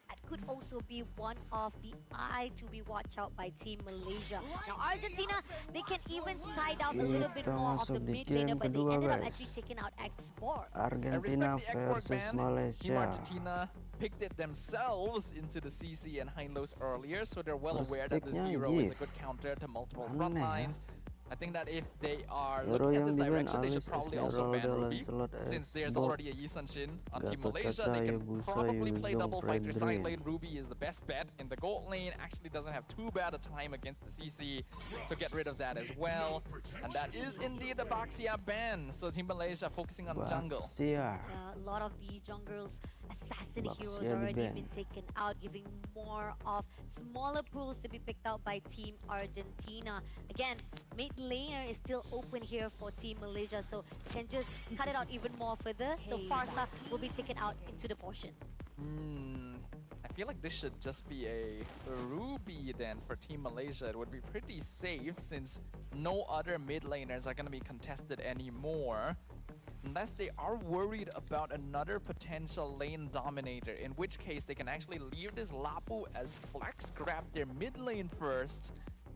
That could also be one of the eye to be watched out by Team Malaysia. Now Argentina, they can even tie down a little bit Kita more of the masuk di mid game laner, but they kedua, ended up guys. actually taking out Export. I Argentina respect the export versus ban. Team Malaysia. Argentina picked it themselves into the CC and high-lows earlier, so they're well aware that this Perspeknya hero is a Iesf. good counter to multiple Aneh front ya. lines. I think that if they are Hero looking at yang this di-ban direction, they should Alice, probably also ban Esmeralda, Ruby. Lancelot, Since there's Xbox, already a Yi Sun-shin on Team Gatot Malaysia, Kaca, they can Hayabusa, probably play Yuzong, double fighter side Fredrin. lane. Ruby is the best bet in the gold lane. Actually doesn't have too bad a time against the CC, so get rid of that as well. And that is indeed the Baxia ban. So Team Malaysia focusing on jungle. Baxia. A lot of the jungle's assassin Baxia heroes di already ban. been taken out, giving more of smaller pools to be picked out by Team Argentina. Again, mid laner is still open here for Team Malaysia, so they can just cut it out even more further. So Farsa will be taken out into the portion. I feel like this should just be a Ruby then for Team Malaysia. It would be pretty safe since no other mid laners are going to be contested anymore. Unless they are worried about another potential lane dominator, in which case they can actually leave this Lapu as flex, grab their mid lane first,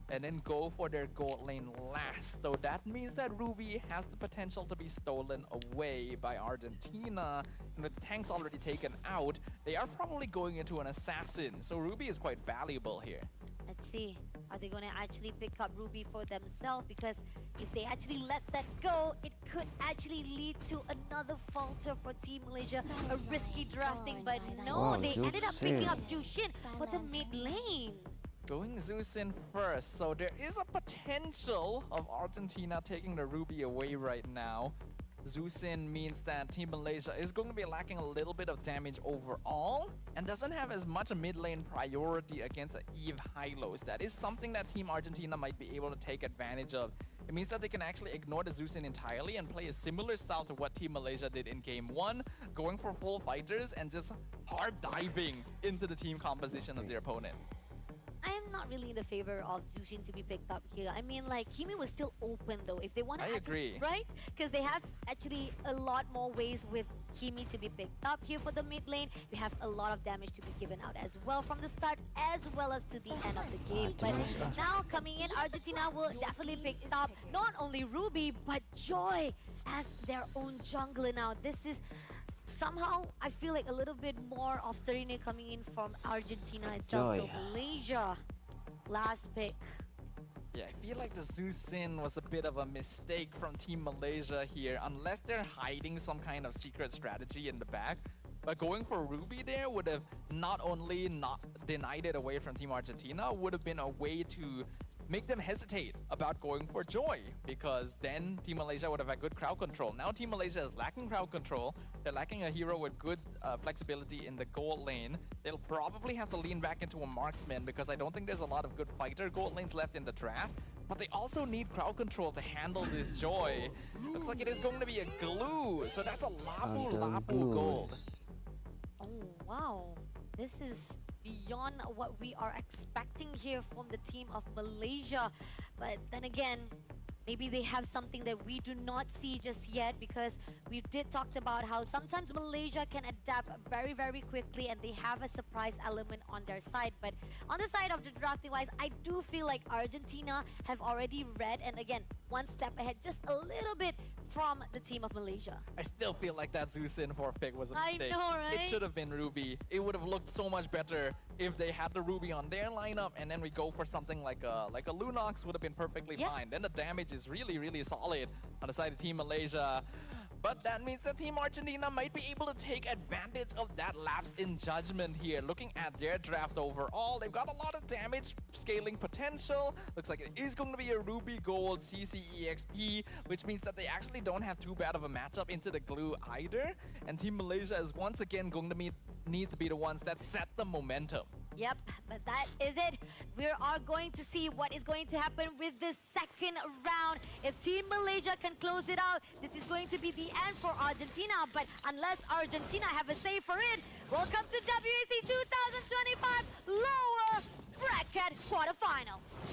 and then go for their gold lane last. So that means that Ruby has the potential to be stolen away by Argentina. And with tanks already taken out, they are probably going into an assassin. So Ruby is quite valuable here. Let's see, are they going to actually pick up Ruby for themselves? Because if they actually let that go, it could actually lead to another falter for Team Malaysia, a risky drafting. But no, Wow, they ended up picking Jushin. up Jushin for the mid lane. Going Zeus in first, so there is a potential of Argentina taking the Ruby away right now. Zeusin means that Team Malaysia is going to be lacking a little bit of damage overall and doesn't have as much a mid lane priority against Eve high-lows. That is something that Team Argentina might be able to take advantage of. It means that they can actually ignore the Zeusin entirely and play a similar style to what Team Malaysia did in Game 1, going for full fighters and just hard diving into the team composition of their opponent. I am not really in the favor of Jushin to be picked up here. I mean, like, Kimi was still open though. If they want to, I agree. right? Because they have actually a lot more ways with Kimi to be picked up here for the mid lane. We have a lot of damage to be given out as well from the start as well as to the end of the game. But now coming in, Argentina will definitely pick up not only Ruby but Joy as their own jungler now. This is somehow, I feel like a little bit more of Serena coming in from Argentina itself. Joy. So Malaysia, last pick. Yeah, I feel like the Zeusin was a bit of a mistake from Team Malaysia here, unless they're hiding some kind of secret strategy in the back. But going for Ruby there would have not only not denied it away from Team Argentina, would have been a way to make them hesitate about going for Joy, because then Team Malaysia would have had good crowd control. Now Team Malaysia is lacking crowd control. They're lacking a hero with good flexibility in the gold lane. They'll probably have to lean back into a marksman because I don't think there's a lot of good fighter gold lanes left in the draft. But they also need crowd control to handle this Joy. Looks like it is going to be a glue. So that's a Lapu gold. Oh, wow. This is beyond what we are expecting here from the team of Malaysia. But then again, maybe they have something that we do not see just yet, because we did talk about how sometimes Malaysia can adapt very, very quickly and they have a surprise element on their side. But on the side of the drafting wise, I do feel like Argentina have already read, and again, one step ahead just a little bit from the team of Malaysia. I still feel like that Zeusin fourth pick was a I mistake. know, right? It should have been Ruby. It would have looked so much better if they had the Ruby on their lineup, and then we go for something like a Lunox would have been perfectly fine. Then the damage is really, really solid on the side of Team Malaysia. But that means that Team Argentina might be able to take advantage of that lapse in judgment here. Looking at their draft overall, they've got a lot of damage scaling potential. Looks like it is going to be a Ruby Gold CC EXP, which means that they actually don't have too bad of a matchup into the glue either. And Team Malaysia is once again going to need to be the ones that set the momentum. Yep, but that is it. We are going to see what is going to happen with this second round. If Team Malaysia can close it out, this is going to be the end for Argentina. But unless Argentina have a say for it, welcome to WEC 2025 lower bracket quarterfinals.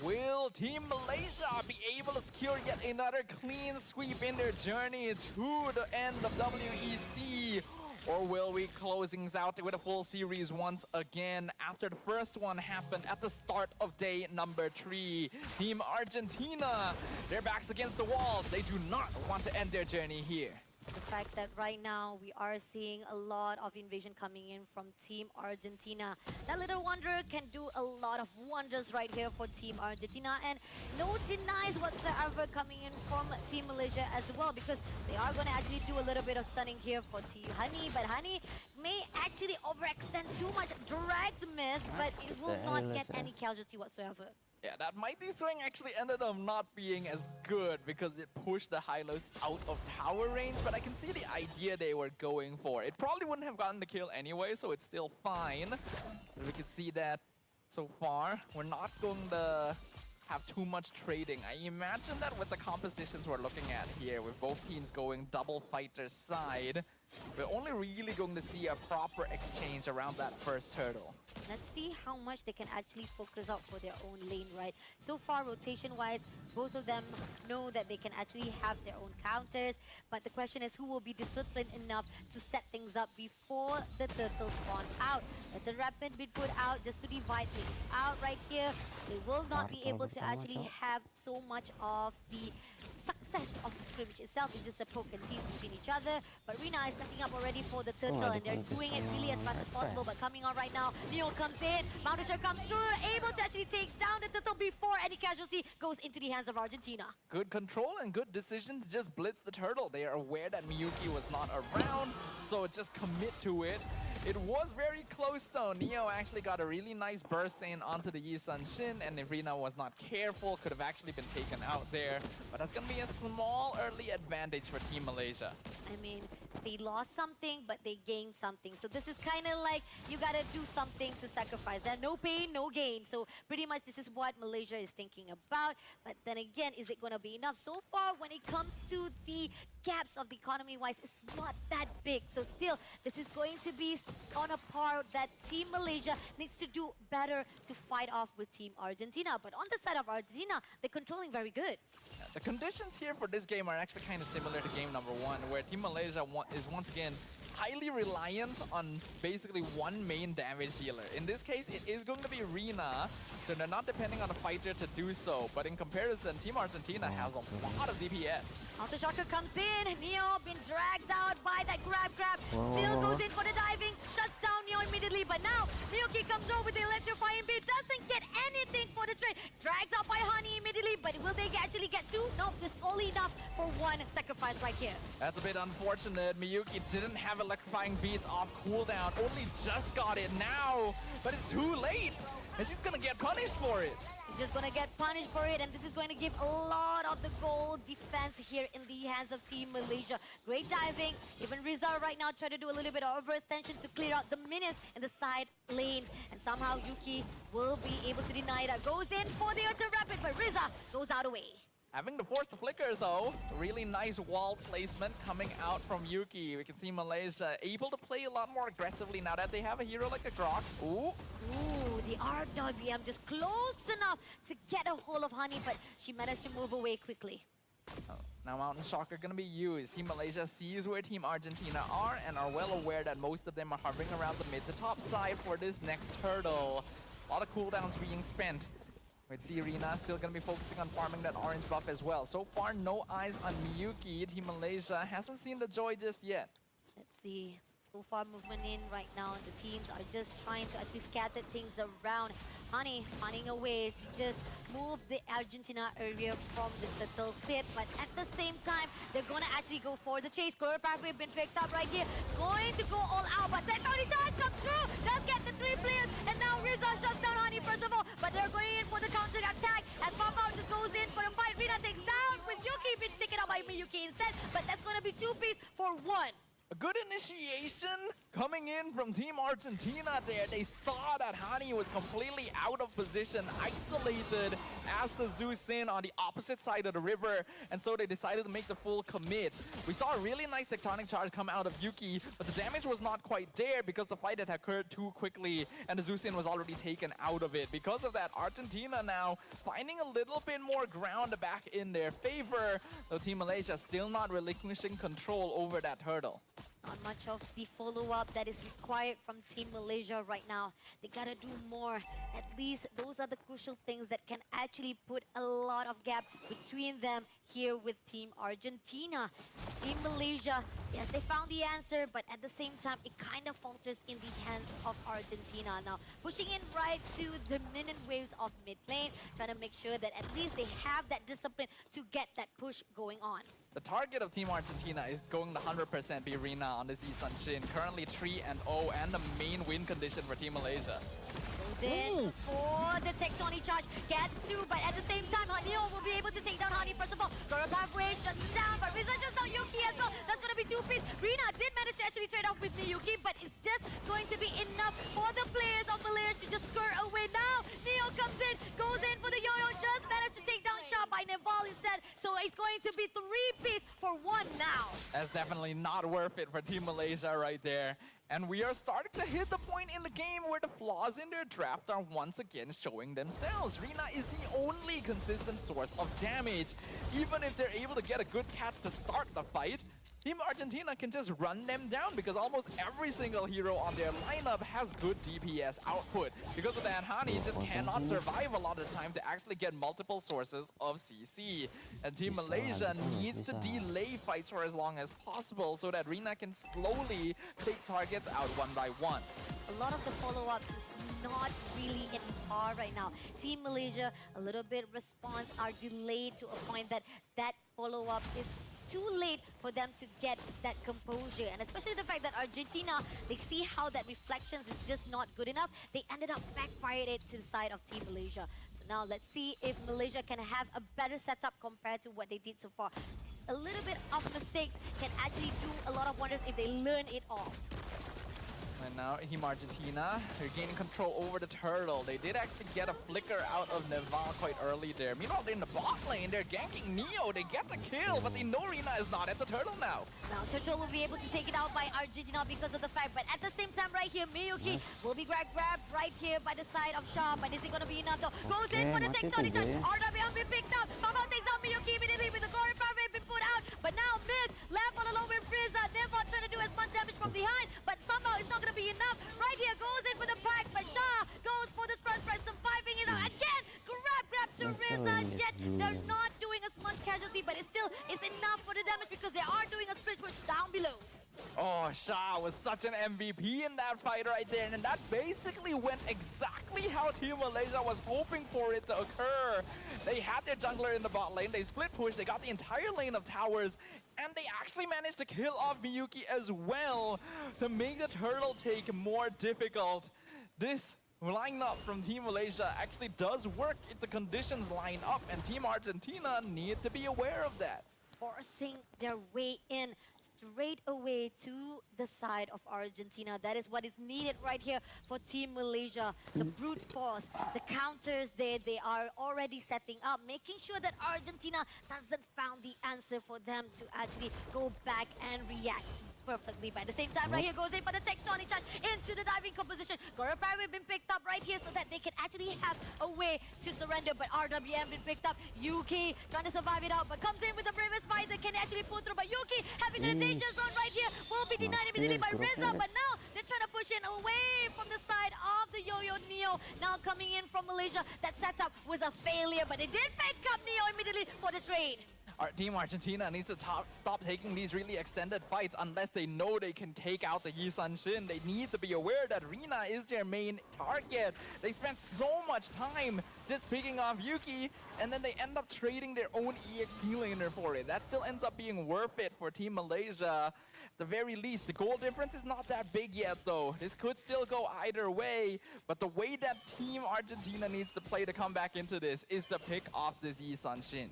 Will Team Malaysia be able to secure yet another clean sweep in their journey to the end of WEC? Or will we closing out with a full series once again after the first one happened at the start of day number 3? Team Argentina, their backs against the wall. They do not want to end their journey here. The fact that right now we are seeing a lot of invasion coming in from Team Argentina. That little wonder can do a lot of wonders right here for Team Argentina, and no denies whatsoever coming in from Team Malaysia as well, because they are going to actually do a little bit of stunning here for Team Honey, but Honey may actually overextend too much. Drags miss, but it will not get any casualty whatsoever. Yeah, that mighty swing actually ended up not being as good because it pushed the Hylos out of tower range, but I can see the idea they were going for. It probably wouldn't have gotten the kill anyway, so it's still fine. We can see that so far. We're not going to have too much trading. I imagine that with the compositions we're looking at here, with both teams going double fighter side, we're only really going to see a proper exchange around that first turtle. Let's see how much they can actually focus out for their own lane, right? So far, rotation-wise, both of them know that they can actually have their own counters, but the question is who will be disciplined enough to set things up before the turtles spawn out. Let the rapid be put out just to divide things out right here. They will not be able to actually have so much of the success of the scrimmage itself. It's just a poke and tease between each other, but Rina is setting up already for the turtle, and they're doing it really as fast as possible, but coming on right now, Neo comes in, Mountain comes through, able to actually take down the turtle before any casualty goes into the hands of Argentina. Good control and good decision to just blitz the turtle. They are aware that Miyuki was not around, so just commit to it. It was very close though. Neo actually got a really nice burst in onto the Yi Sun Shin, and if Rina was not careful, could have actually been taken out there. But that's going to be a small early advantage for Team Malaysia. I mean, they lost something, but they gained something. So this is kind of like, you gotta do something to sacrifice. And no pain, no gain. So pretty much this is what Malaysia is thinking about. But then again, is it gonna be enough? So far, when it comes to the gaps of the economy-wise, it's not that big. So still, this is going to be on a par that Team Malaysia needs to do better to fight off with Team Argentina. But on the side of Argentina, they're controlling very good. The conditions here for this game are actually kind of similar to game number 1, where Team Malaysia is once again highly reliant on basically one main damage dealer. In this case, it is going to be Rina, so they're not depending on a fighter to do so. But in comparison, Team Argentina has a lot of DPS. Aftershocker comes in, Neo been dragged out by that grab. Still goes in for the diving, shuts down Neo immediately, but now Miyuki comes over with the electrifying beat, doesn't get anything for the trade. Drags out by Honey immediately, but will they actually get two? No, this is only enough for one sacrifice right here. That's a bit unfortunate. Miyuki didn't have electrifying beats off cooldown, only just got it now, but it's too late, and she's gonna get punished for it. He's just gonna get punished for it, and this is going to give a lot of the goal defense here in the hands of Team Malaysia. Great diving. Even Rizal right now trying to do a little bit of overextension to clear out the minions in the side lanes, and somehow Yuki will be able to deny that. Goes in for the ultra rapid, but Riza goes out away. Having to force the flicker though, really nice wall placement coming out from Yuki. We can see Malaysia able to play a lot more aggressively now that they have a hero like a Grok. Ooh, the RWM just close enough to get a hold of Honey, but she managed to move away quickly. Now Mountain Shock are going to be used. Team Malaysia sees where Team Argentina are and are well aware that most of them are hovering around the mid to top side for this next turtle. A lot of cooldowns being spent. With Rina still going to be focusing on farming that orange buff as well. So far, no eyes on Miyuki. Team Malaysia hasn't seen the joy just yet. Let's see. So far movement in right now, the teams are just trying to actually scatter things around. Honey finding a way to just move the Argentina area from the turtle pit, but at the same time, they're gonna actually go for the chase. Courier pathway been picked up right here, going to go all out, but that only charge comes through, does get the 3 players, and now Rizal shuts down Honey first of all, but they're going in for the counter attack, as Mabar just goes in for the fight. Rina takes down with Yuki, been taken out by Miyuki instead, but that's gonna be 2 piece for 1. A good initiation coming in from Team Argentina there. They saw that Hani was completely out of position, isolated as the Zeus in on the opposite side of the river, and so they decided to make the full commit. We saw a really nice tectonic charge come out of Yuki, but the damage was not quite there because the fight had occurred too quickly and the Zeus in was already taken out of it. Because of that, Argentina now finding a little bit more ground back in their favor, though Team Malaysia still not relinquishing control over that turtle. Not much of the follow-up that is required from Team Malaysia right now. They gotta do more. At least those are the crucial things that can actually put a lot of gap between them here with Team Argentina. Team Malaysia, yes, they found the answer, but at the same time, it kind of falters in the hands of Argentina. Now, pushing in right to the minion waves of mid lane, trying to make sure that at least they have that discipline to get that push going on. The target of Team Argentina is going to 100% be Rina on this Isan Shin. Currently 3-0 and the main win condition for Team Malaysia. Goes in for the tectonic charge, gets through, but at the same time, Neo will be able to take down Honey first of all. Goro pathway shuts him down, but Riza just down Yuki as well. That's going to be 2 piece. Rina did manage to actually trade off with Miyuki, but it's just going to be enough for the players of Malaysia to just skirt away now. Neo comes in, goes in for the yo-yo, just managed to take down shot by Neval instead. So it's going to be 3 piece for 1 now. That's definitely not worth it for Team Malaysia right there. And we are starting to hit the point in the game where the flaws in their draft are once again showing themselves. Rina is the only consistent source of damage. Even if they're able to get a good catch to start the fight, Team Argentina can just run them down because almost every single hero on their lineup has good DPS output. Because of that, Hani just cannot survive a lot of the time to actually get multiple sources of CC. And Team Malaysia needs to delay fights for as long as possible so that Rina can slowly take targets out one by one. A lot of the follow-ups is not really in par right now. Team Malaysia, a little bit response are delayed to a point that that follow-up is too late for them to get that composure. And especially the fact that Argentina, they see how that reflections is just not good enough. They ended up backfired it to the side of Team Malaysia. So now let's see if Malaysia can have a better setup compared to what they did so far. A little bit of mistakes can actually do a lot of wonders if they learn it all. And now Team Argentina, they're gaining control over the turtle. They did actually get a flicker out of Neval quite early there. Meanwhile, they're in the bot lane. They're ganking Neo. They get the kill, but they know Rina is not at the turtle now. Now, Turtle will be able to take it out by Argentina because of the fact. But at the same time, right here, Miyuki will be grabbed right here by the side of Shah. But is it going to be enough, though? Goes in for the tectonic charge. RWM been picked up. Mabar takes down Miyuki immediately with the Gory Power been put out. But now Miz left all alone with Frieza. Never trying to do as much damage from behind. But somehow it's not going to be enough. Right here, goes in for the pack. But Shah goes for the spread, surviving it out. Again, grab to Riza. Yet they're not doing as much casualty, but it's still enough for the damage because they are doing a split push down below. Oh, Shah was such an MVP in that fight right there, and that basically went exactly how Team Malaysia was hoping for it to occur. They had their jungler in the bot lane, they split push, they got the entire lane of towers, and they actually managed to kill off Miyuki as well to make the turtle take more difficult. This lineup from Team Malaysia actually does work if the conditions line up, and Team Argentina need to be aware of that. Forcing their way in straight away to the side of Argentina. That is what is needed right here for Team Malaysia. The brute force, the counters they are already setting up, making sure that Argentina doesn't found the answer for them to actually go back and react perfectly. But at the same time, right here goes in for the tectonic charge into the diving composition. Goro Power been picked up right here so that they can actually have a way to surrender. But RWM been picked up. Yuki trying to survive it out, but comes in with the bravest fight that can actually pull through. But Yuki having the danger zone right here will be denied immediately by Riza. But now they're trying to push in away from the side of the Yo-Yo Neo. Now coming in from Malaysia. That setup was a failure, but they did pick up Neo immediately for the trade. Our Team Argentina needs to stop taking these really extended fights unless they know they can take out the Isan Shin. They need to be aware that Rina is their main target. They spent so much time just picking off Yuki, and then they end up trading their own EXP laner for it. That still ends up being worth it for Team Malaysia. At the very least, the goal difference is not that big yet, though. This could still go either way, but the way that Team Argentina needs to play to come back into this is to pick off this Isan Shin.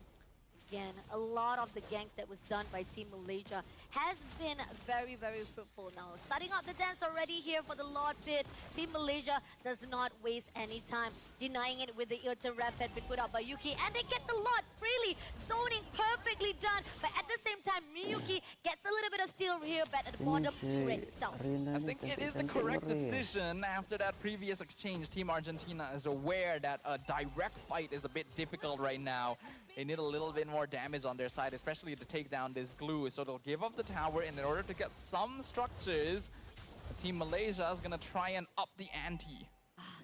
Again, a lot of the ganks that was done by Team Malaysia has been very, very fruitful now. Starting out the dance already here for the Lord Pit. Team Malaysia does not waste any time, denying it with the Ilta Rep that been put out by Yuki. And they get the Lord freely, zoning perfectly done. But at the same time, Miyuki gets a little bit of steal here, but at the bottom to Red itself. I think it is the correct decision. After that previous exchange, Team Argentina is aware that a direct fight is a bit difficult right now. They need a little bit more damage on their side, especially to take down this glue. So they'll give up the tower, and in order to get some structures, Team Malaysia is gonna try and up the ante.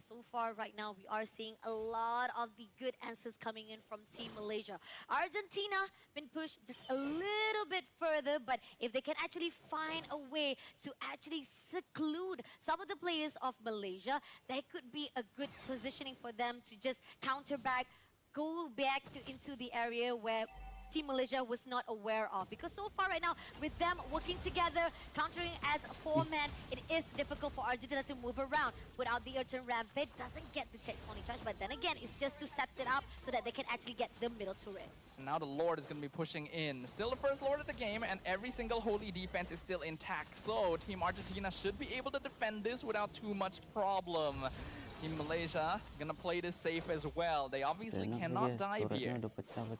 So far right now, we are seeing a lot of the good answers coming in from Team Malaysia. Argentina been pushed just a little bit further, but if they can actually find a way to actually seclude some of the players of Malaysia, that could be a good positioning for them to just counter back, go back into the area where Team Malaysia was not aware of. Because so far right now, with them working together, countering as a four-man, it is difficult for Argentina to move around. Without the urgent rampage, doesn't get the tectonic charge, but then again, it's just to set it up so that they can actually get the middle turret. Now the Lord is going to be pushing in. Still the first Lord of the game, and every single holy defense is still intact. So Team Argentina should be able to defend this without too much problem. Team Malaysia gonna play this safe as well. They obviously cannot dive here.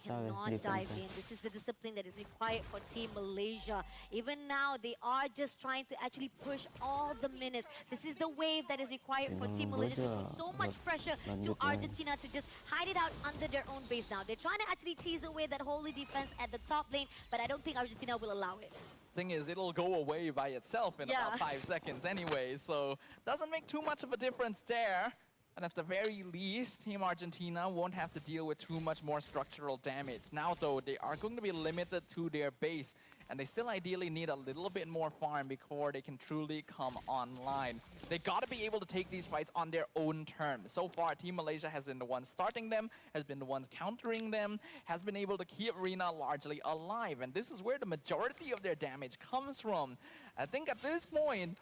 Cannot dive in. This is the discipline that is required for Team Malaysia. Even now, they are just trying to actually push all the minutes. This is the wave that is required for Team Malaysia to put so much pressure to Argentina to just hide it out under their own base now. They're trying to actually tease away that holy defense at the top lane, but I don't think Argentina will allow it. Thing is, it'll go away by itself in about 5 seconds anyway, so doesn't make too much of a difference there. And at the very least, Team Argentina won't have to deal with too much more structural damage. Now though, they are going to be limited to their base, and they still ideally need a little bit more farm before they can truly come online. They gotta be able to take these fights on their own terms. So far, Team Malaysia has been the ones starting them, has been the ones countering them, has been able to keep Rina largely alive, and this is where the majority of their damage comes from. I think at this point,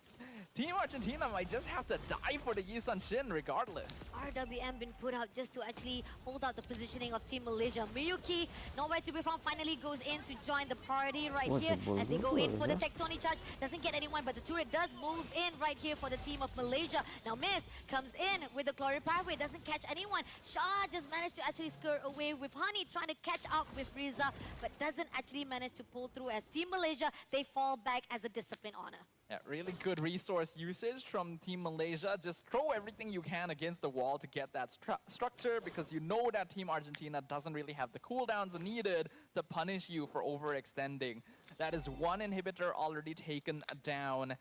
Team Argentina might just have to die for the Iesf regardless. RWM been put out just to actually hold out the positioning of Team Malaysia. Miyuki, nowhere to be found, finally goes in to join the party right here as they go in for the tectonic charge. Doesn't get anyone, but the turret does move in right here for the team of Malaysia. Now Miss comes in with the glory pathway, doesn't catch anyone. Shah just managed to actually skirt away with Honey, trying to catch up with Riza, but doesn't actually manage to pull through as Team Malaysia, they fall back as a discipline honor. Yeah, really good resource usage from Team Malaysia. Just throw everything you can against the wall to get that structure, because you know that Team Argentina doesn't really have the cooldowns needed to punish you for overextending. That is one inhibitor already taken down.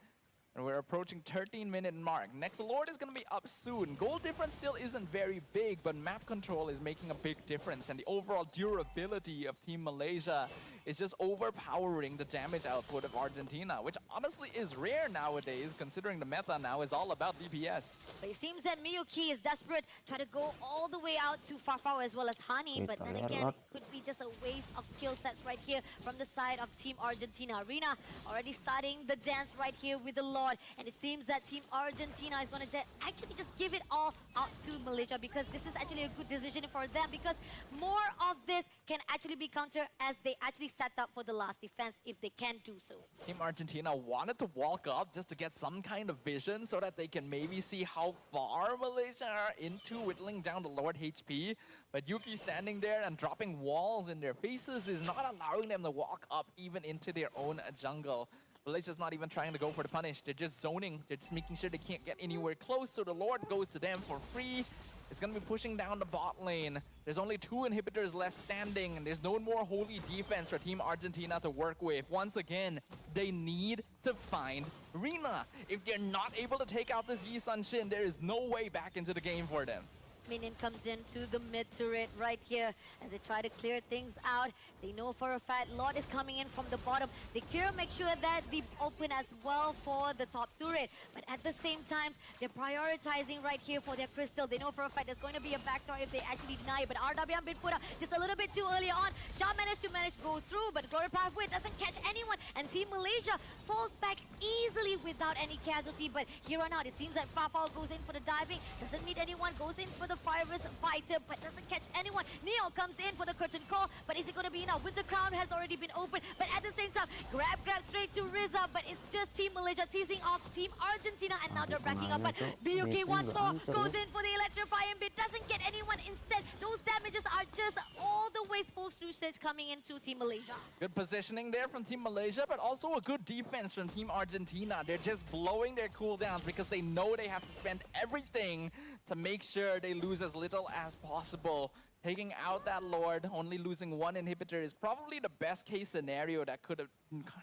And we're approaching 13-minute mark. Next Lord is going to be up soon. Goal difference still isn't very big, but map control is making a big difference. And the overall durability of Team Malaysia is just overpowering the damage output of Argentina, which honestly is rare nowadays, considering the meta now is all about DPS. But it seems that Miyuki is desperate, trying to go all the way out to Fafao as well as Honey, but then again, it could be just a waste of skill sets right here from the side of Team Argentina. Rina already starting the dance right here with the Lord, and it seems that Team Argentina is going to actually just give it all out to Malaysia, because this is actually a good decision for them, because more of this can actually be countered as they actually set up for the last defense if they can do so. Team Argentina wanted to walk up just to get some kind of vision so that they can maybe see how far Malaysia are into whittling down the Lord HP. But Yuki standing there and dropping walls in their faces is not allowing them to walk up even into their own jungle. Malaysia's not even trying to go for the punish. They're just zoning. They're just making sure they can't get anywhere close, so the Lord goes to them for free. It's going to be pushing down the bot lane. There's only 2 inhibitors left standing, and there's no more holy defense for Team Argentina to work with. Once again, they need to find Rina. If they're not able to take out this Iesf, there is no way back into the game for them. Minion comes into the mid turret right here as they try to clear things out. They know for a fact Lord is coming in from the bottom. They make sure that they open as well for the top turret. But at the same time, they're prioritizing right here for their crystal. They know for a fact there's going to be a backdoor if they actually deny it. But RWM been put up just a little bit too early on. Shah managed to go through, but Glory Pathway doesn't catch anyone. And Team Malaysia falls back easily without any casualty. But here on out, it seems like Fafao goes in for the diving. Doesn't meet anyone, goes in for the Fire-Risk Fighter, but doesn't catch anyone. Neo comes in for the curtain call, but is it going to be enough? Winter Crown has already been opened, but at the same time, grab straight to Riza, but it's just Team Malaysia teasing off Team Argentina, and now they're backing up. But BUK once more goes in for the electrifying bit, doesn't get anyone. Instead, those damages are just all the way supposed to coming into Team Malaysia. Good positioning there from Team Malaysia, but also a good defense from Team Argentina. They're just blowing their cooldowns because they know they have to spend everything to make sure they lose as little as possible. Taking out that Lord, only losing one inhibitor is probably the best case scenario that could have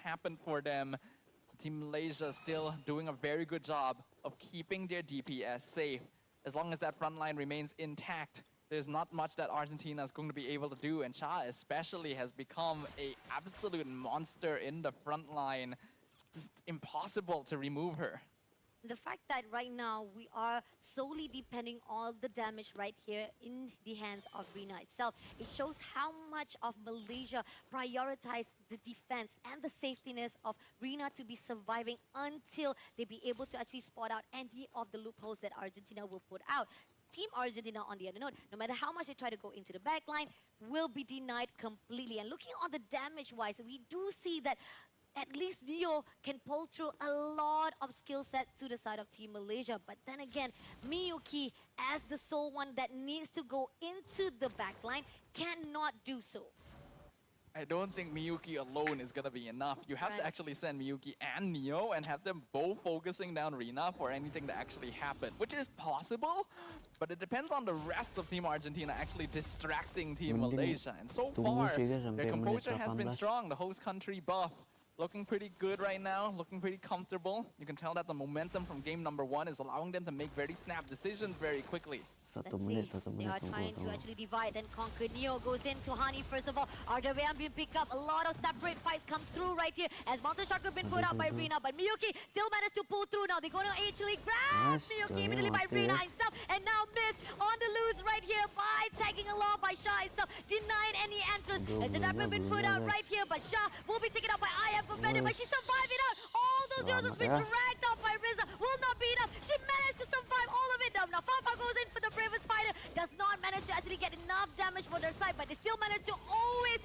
happened for them. Team Malaysia still doing a very good job of keeping their DPS safe. As long as that front line remains intact, there's not much that Argentina is going to be able to do, and Cha especially has become an absolute monster in the front line. Just impossible to remove her. The fact that right now we are solely depending on the damage right here in the hands of Rina itself, it shows how much of Malaysia prioritized the defense and the safetyness of Rina to be surviving until they be able to actually spot out any of the loopholes that Argentina will put out. Team Argentina, on the other note, no matter how much they try to go into the backline, will be denied completely. And looking on the damage-wise, we do see that at least Neo can pull through a lot of skill set to the side of Team Malaysia. But then again, Miyuki, as the sole one that needs to go into the backline, cannot do so. I don't think Miyuki alone is gonna be enough. You have to actually send Miyuki and Neo and have them both focusing down Rina for anything to actually happen, which is possible, but it depends on the rest of Team Argentina actually distracting Team Malaysia. And so far, their composure has been strong. The host country buff looking pretty good right now, looking pretty comfortable. You can tell that the momentum from game number 1 is allowing them to make very snap decisions very quickly. Let's see. They are trying to actually divide and conquer. Neo goes into Hani first of all. RWM being picked up. A lot of separate fights come through right here as Mountain Chakra been put out by Rina. But Miyuki still managed to pull through now. They're going to actually grab Miyuki immediately by Rina himself. And now miss on the loose right here by tagging along by Shah itself. Denying any entrance. It's an been put out right here. But Shah will be taken out by Iesf offended. But she's surviving out. All those zeros has been dragged off by Riza. Will not be enough. She managed to survive all of it. Now Fafa goes in for the bravest fighter. Does not manage to actually get enough damage for their side, but they still manage to always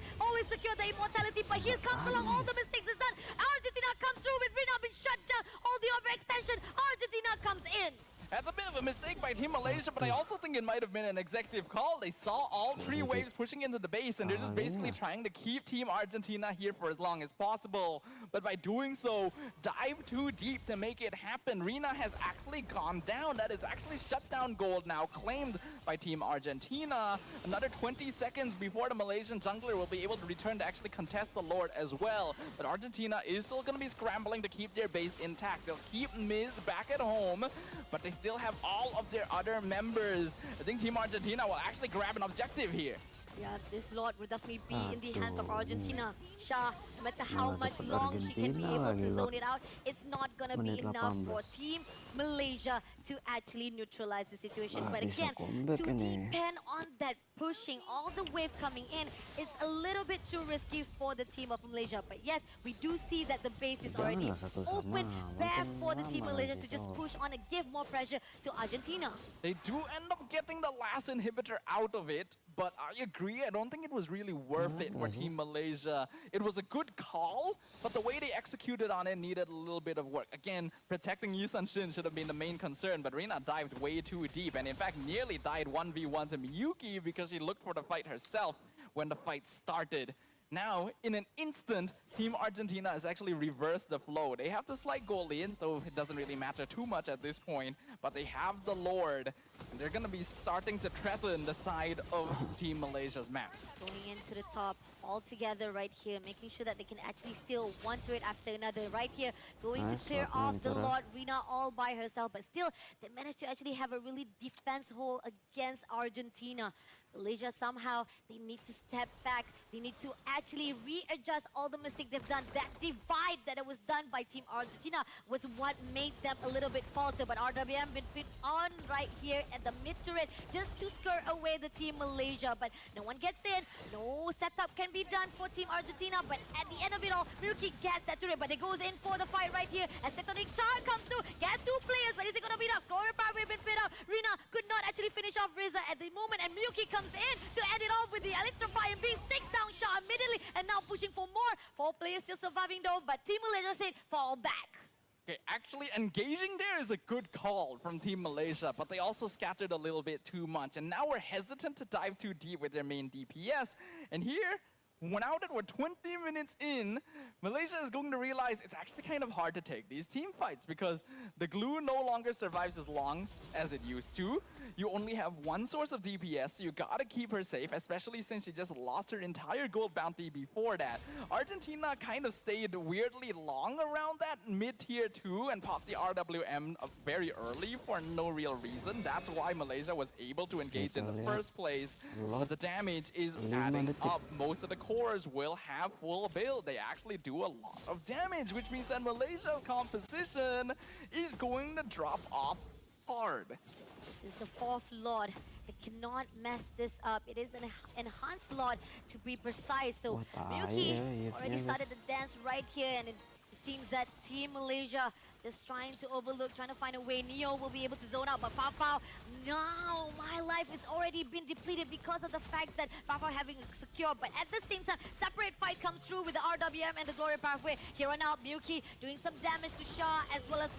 secure the immortality. But here comes along, all the mistakes is done. Argentina comes through with Rina being shut down. All the overextension. Argentina comes in. That's a bit of a mistake by Team Malaysia, but I also think it might have been an executive call. They saw all 3 waves pushing into the base, and they're just basically trying to keep Team Argentina here for as long as possible. But by doing so, dive too deep to make it happen. Rina has actually gone down. That is actually shutdown gold now claimed by Team Argentina. Another 20 seconds before the Malaysian jungler will be able to return to actually contest the Lord as well. But Argentina is still going to be scrambling to keep their base intact. They'll keep Miz back at home, but they still have all of their other members. I think Team Argentina will actually grab an objective here. Yeah, this Lord will definitely be in the hands of Argentina. Shah, no matter how much long she can be able to zone it out, it's not going to be enough for Team Malaysia to actually neutralize the situation. But again, to depend on that pushing, all the wave coming in, is a little bit too risky for the team of Malaysia. But yes, we do see that the base is already open, bare for the Team Malaysia to just push on and give more pressure to Argentina. They do end up getting the last inhibitor out of it, but I agree, I don't think it was really worth it for Team Malaysia. It was a good call, but the way they executed on it needed a little bit of work. Again, protecting Yi Sun-shin should have been the main concern, but Rina dived way too deep, and in fact nearly died 1v1 to Miyuki because she looked for the fight herself when the fight started. Now, in an instant, Team Argentina has actually reversed the flow. They have the slight goal lead, though it doesn't really matter too much at this point, but they have the Lord, and they're going to be starting to threaten the side of Team Malaysia's map. Going into the top all together right here, making sure that they can actually steal one turret after another right here, going to clear off the Lord, Rina all by herself, but still, they managed to actually have a really defense hole against Argentina. Malaysia somehow, they need to step back. They need to actually readjust all the mistakes they've done. That divide that was done by Team Argentina was what made them a little bit falter. But RWM been put on right here at the mid turret just to scare away the Team Malaysia. But no one gets in. No setup can be done for Team Argentina. But at the end of it all, Miyuki gets that turret. But it goes in for the fight right here. As Tectonic Charge comes through, gets 2 players. But is it going to be enough? Glory Power been put out. Rina could not actually finish off Riza at the moment. And Miyuki comes in to end it off with the Electrify and being takes down Shah immediately and now pushing for more. 4 players still surviving though, but Team Malaysia said fall back. Okay, actually engaging there is a good call from Team Malaysia, but they also scattered a little bit too much. And now we're hesitant to dive too deep with their main DPS. And here, now that we're 20 minutes in, Malaysia is going to realize it's actually kind of hard to take these team fights because the glue no longer survives as long as it used to. You only have one source of DPS, so you gotta keep her safe, especially since she just lost her entire gold bounty before that. Argentina kind of stayed weirdly long around that mid-tier 2 and popped the RWM very early for no real reason. That's why Malaysia was able to engage in the first place. But the damage is adding up. Most of the cores will have full build. They actually do a lot of damage, which means that Malaysia's composition is going to drop off hard. This is the 4th Lord. It cannot mess this up. It is an enhanced Lord to be precise. So Miyuki already started the dance right here, and it seems that Team Malaysia just trying to overlook, trying to find a way. Neo will be able to zone out, but Fafao, no, my life has already been depleted because of the fact that Fafao having a secure, but at the same time, separate fight comes through with the RWM and the Glory Pathway. Here on out, Miyuki doing some damage to Shah as well as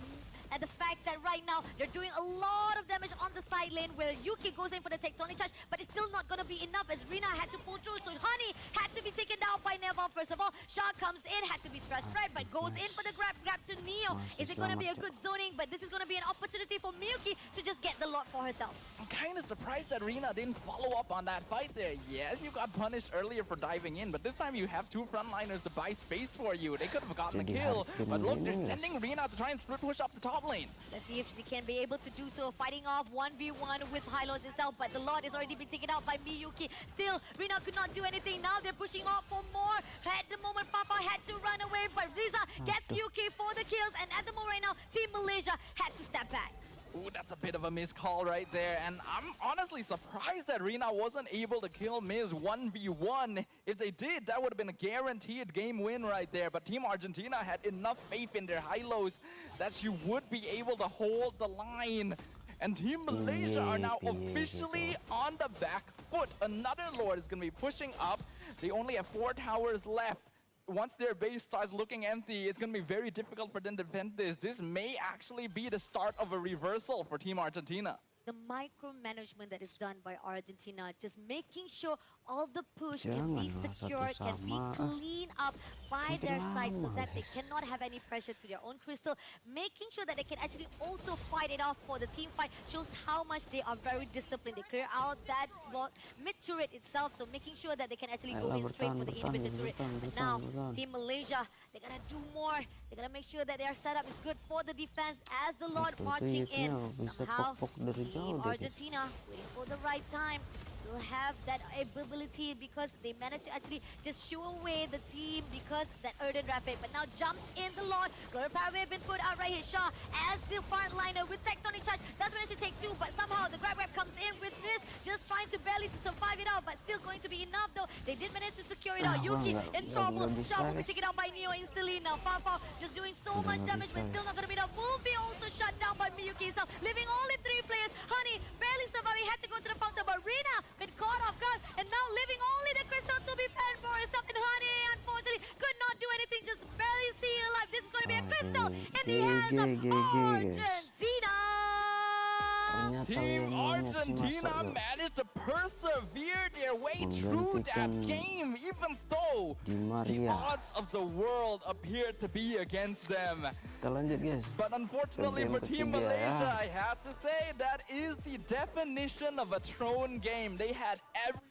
and the fact that right now they're doing a lot of damage on the side lane where Yuki goes in for the tectonic charge, but it's still not going to be enough as Rina had to pull through. So Honey had to be taken down by Neval first of all. Shah comes in, had to be stress spread, but goes in for the grab to Neo. Is it going to be a good zoning? But this is going to be an opportunity for Miyuki to just get the lot for herself. I'm kind of surprised that Rina didn't follow up on that fight there. Yes, you got punished earlier for diving in, but this time you have 2 frontliners to buy space for you. They could have gotten a kill, but look, they're sending Rina to try and push up the top lane. Let's see if she can be able to do so, fighting off 1v1 with High Lords itself, but the Lord has already been taken out by Miyuki. Still, Rina could not do anything. Now they're pushing off for more. At the moment, Papa had to run away, but Riza gets Yuki for the kills, and at the moment right now, Team Malaysia had to step back. Ooh, that's a bit of a missed call right there. And I'm honestly surprised that Rina wasn't able to kill Miz 1v1. If they did, that would have been a guaranteed game win right there. But Team Argentina had enough faith in their high-lows that she would be able to hold the line. And Team Malaysia are now officially on the back foot. Another Lord is going to be pushing up. They only have 4 towers left. Once their base starts looking empty, it's going to be very difficult for them to defend this. This may actually be the start of a reversal for Team Argentina. The micromanagement that is done by Argentina, just making sure all the push can be secured, can be cleaned up by their side so that they cannot have any pressure to their own crystal. Making sure that they can actually also fight it off for the team fight shows how much they are very disciplined. They clear out that mid turret itself, so making sure that they can actually go in straight for the inhibitor turret. But now, Team Malaysia, they're gonna do more. They're gonna make sure that their setup is good for the defense as the Lord marching in. Somehow, Team Argentina waiting for the right time. Still have that ability because they managed to actually just shoo away the team because that Erden Rapid. But now jumps in the Lord. Glory Pathway been put out right here. Shah as the frontliner with tectonic charge does manage to take 2, but somehow the grab comes in with this, just trying to barely to survive it out, but still going to be enough though. They did manage to secure it out. Yuki in trouble. Shah will be taken out by Neo instantly. Now Fafao just doing so much damage, but still not going to be enough. Will be also shut down by Miyuki himself, leaving only 3 players. Honey barely surviving, had to go to the fountain, but Rina been caught off guard and now leaving only the crystal to be fed for herself. And Honey, unfortunately, could not do anything, just barely see it alive. This is going to be a crystal in the hands of Argentina. Team Argentina managed to persevere their way through that game, even though the odds of the world appeared to be against them. But unfortunately for Team Malaysia, I have to say that is the definition of a throne game. They had every